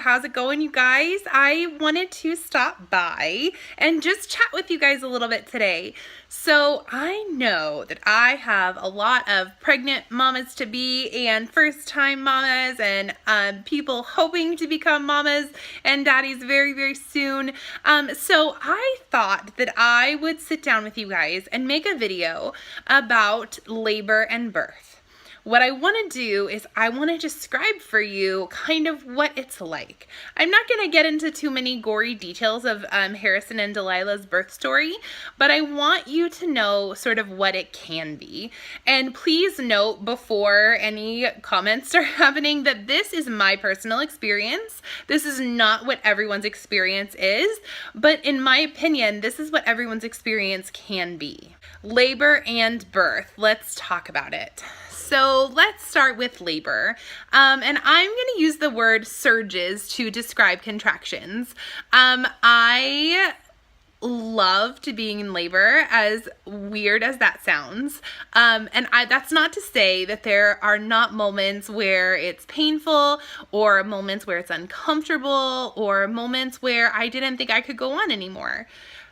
how's it going, you guys? I wanted to stop by and just chat with you guys a little bit today. So I know that I have a lot of pregnant mamas to be and first time mamas and people hoping to become mamas and daddies very, very soon. So I thought that I would sit down with you guys and make a video about labor and birth. What I want to do is I want to describe for you kind of what it's like. I'm not going to get into too many gory details of Harrison and Delilah's birth story, but I want you to know sort of what it can be. And please note before any comments start happening that this is my personal experience. This is not what everyone's experience is, but in my opinion, this is what everyone's experience can be. Labor and birth. Let's talk about it. So let's start with labor. And I'm going to use the word surges to describe contractions. I loved being in labor, as weird as that sounds. That's not to say that there are not moments where it's painful or moments where it's uncomfortable or moments where I didn't think I could go on anymore.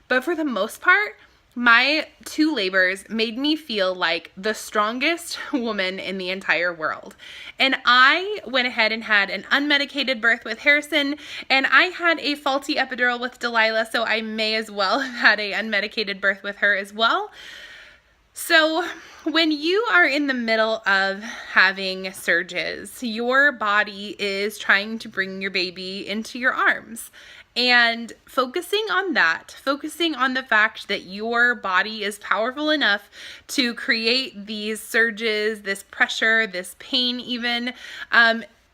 But for the most part, my 2 labors made me feel like the strongest woman in the entire world. And I went ahead and had an unmedicated birth with Harrison, and I had a faulty epidural with Delilah, so I may as well have had a unmedicated birth with her as well. So when you are in the middle of having surges, your body is trying to bring your baby into your arms. And focusing on that, focusing on the fact that your body is powerful enough to create these surges, this pressure, this pain even,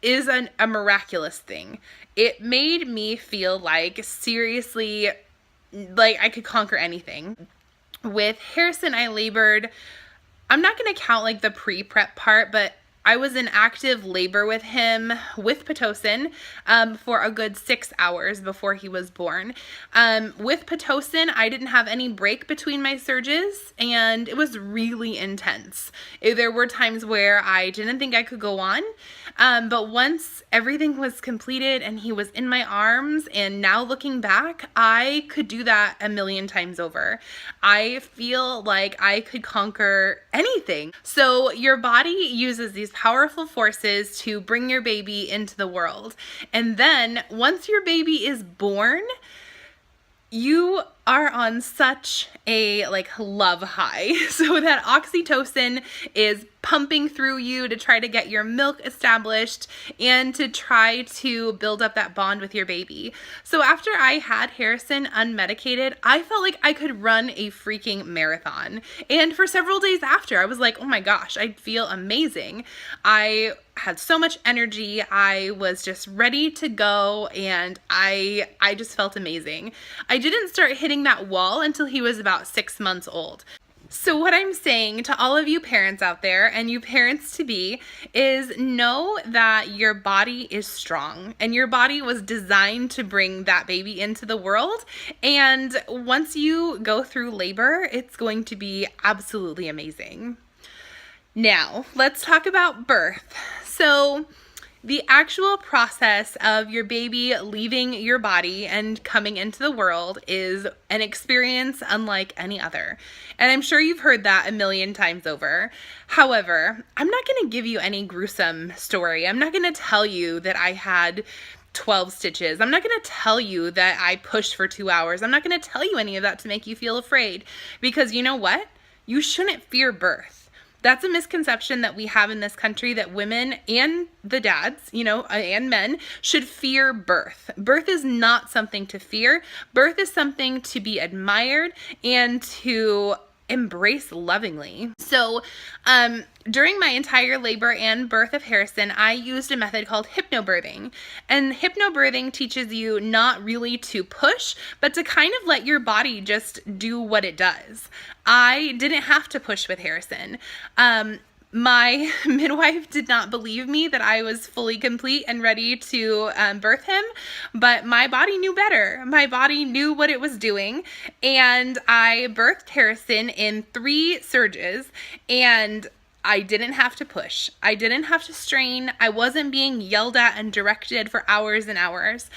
is a miraculous thing. It made me feel like, seriously, like I could conquer anything. With Harrison, I labored, I'm not going to count like the pre-prep part, but I was in active labor with him with Pitocin for a good 6 hours before he was born. With Pitocin, I didn't have any break between my surges, and it was really intense. There were times where I didn't think I could go on, but once everything was completed and he was in my arms, and now looking back, I could do that a million times over. I feel like I could conquer anything. So your body uses these powerful forces to bring your baby into the world. And then once your baby is born, you are on such a love high. So that oxytocin is pumping through you to try to get your milk established and to try to build up that bond with your baby. So after I had Harrison unmedicated, I felt like I could run a freaking marathon. And for several days after, I was like, oh my gosh, I feel amazing. I had so much energy. I was just ready to go, and I just felt amazing. I didn't start hitting that wall until he was about 6 months old. So what I'm saying to all of you parents out there and you parents to be is know that your body is strong and your body was designed to bring that baby into the world. And once you go through labor, it's going to be absolutely amazing. Now, let's talk about birth. So the actual process of your baby leaving your body and coming into the world is an experience unlike any other. And I'm sure you've heard that a million times over. However, I'm not going to give you any gruesome story. I'm not going to tell you that I had 12 stitches. I'm not going to tell you that I pushed for 2 hours. I'm not going to tell you any of that to make you feel afraid. Because you know what? You shouldn't fear birth. That's a misconception that we have in this country, that women and the dads, and men should fear birth. Birth is not something to fear. Birth is something to be admired and to embrace lovingly. So during my entire labor and birth of Harrison, I used a method called hypnobirthing. And hypnobirthing teaches you not really to push, but to kind of let your body just do what it does. I didn't have to push with Harrison. My midwife did not believe me that I was fully complete and ready to birth him, but my body knew better. My body knew what it was doing, and I birthed Harrison in 3 surges, and I didn't have to push. I didn't have to strain. I wasn't being yelled at and directed for hours and hours.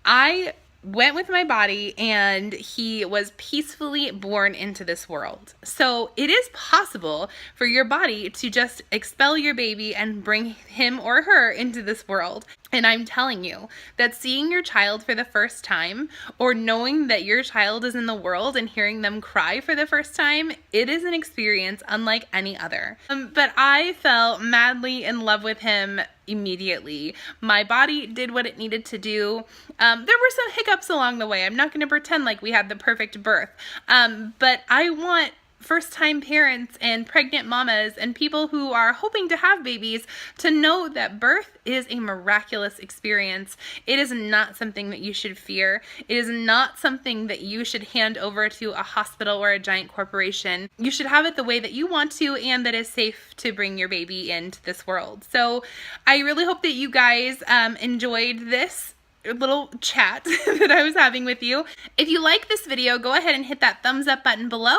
I went with my body and he was peacefully born into this world. So it is possible for your body to just expel your baby and bring him or her into this world. And I'm telling you that seeing your child for the first time, or knowing that your child is in the world and hearing them cry for the first time, it is an experience unlike any other. But I fell madly in love with him immediately. My body did what it needed to do. There were some hiccups along the way. I'm not going to pretend like we had the perfect birth. But I want first-time parents and pregnant mamas and people who are hoping to have babies to know that birth is a miraculous experience. It is not something that you should fear. It is not something that you should hand over to a hospital or a giant corporation. You should have it the way that you want to and that is safe to bring your baby into this world. So I really hope that you guys enjoyed this little chat that I was having with you. If you like this video, go ahead and hit that thumbs up button below.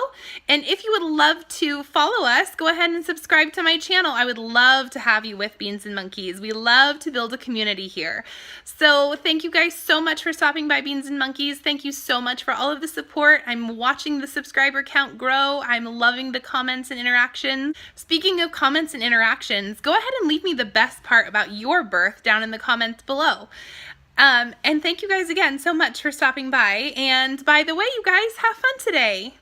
And if you would love to follow us, go ahead and subscribe to my channel. I would love to have you with Beans and Monkeys. We love to build a community here. So thank you guys so much for stopping by Beans and Monkeys. Thank you so much for all of the support. I'm watching the subscriber count grow. I'm loving the comments and interactions. Speaking of comments and interactions, go ahead and leave me the best part about your birth down in the comments below. And thank you guys again so much for stopping by. And by the way, you guys, have fun today.